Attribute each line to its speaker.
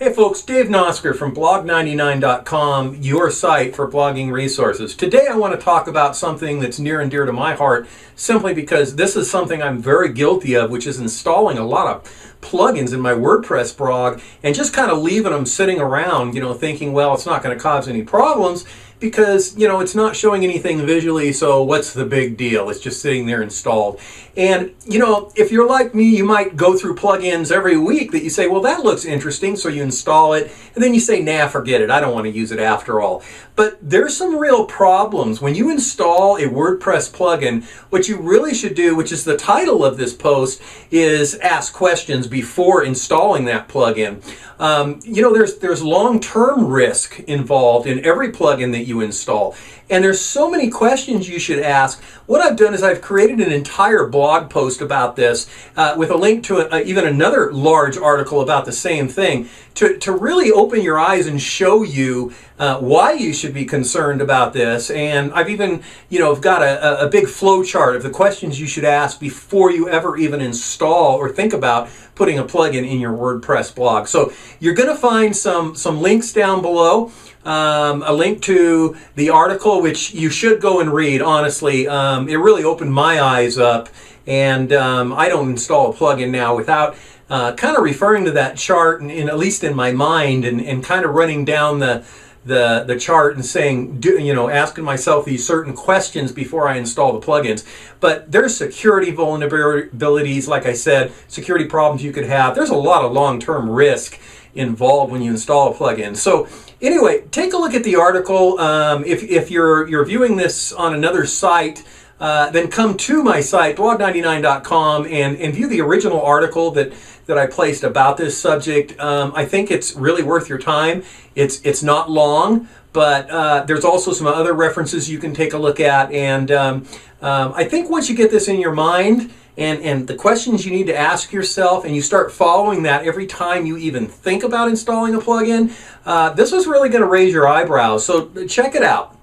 Speaker 1: Hey folks, Dave Nosker from blog99.com, your site for blogging resources. Today I want to talk about something that's near and dear to my heart, simply because this is something I'm very guilty of, which is installing a lot of plugins in my WordPress blog and just kind of leaving them sitting around, thinking, well, it's not going to cause any problems because, it's not showing anything visually, so what's the big deal? It's just sitting there installed. And, if you're like me, you might go through plugins every week that you say, well, that looks interesting, so you install it, and then you say, nah, forget it, I don't want to use it after all. But there's some real problems. When you install a WordPress plugin, what you really should do, which is the title of this post, is ask questions before installing that plugin. There's long-term risk involved in every plugin that you install. And there's so many questions you should ask. What I've done is I've created an entire blog post about this with a link to even another large article about the same thing to really open your eyes and show you why you should be concerned about this. And I've even, got a big flow chart of the questions you should ask before you ever even install or think about putting a plugin in your WordPress blog. So you're going to find some links down below. A link to the article, which you should go and read, honestly. It really opened my eyes up, and I don't install a plugin now without kind of referring to that chart, and at least in my mind, and kind of running down the chart and saying, asking myself these certain questions before I install the plugins. But there's security vulnerabilities, like I said, security problems you could have. There's a lot of long-term risk involved when you install a plugin. So anyway, take a look at the article. If you're viewing this on another site, then come to my site, blog99.com, and view the original article that I placed about this subject. I think it's really worth your time. It's not long, but there's also some other references you can take a look at. And I think once you get this in your mind, and the questions you need to ask yourself, and you start following that every time you even think about installing a plugin, this is really going to raise your eyebrows. So check it out.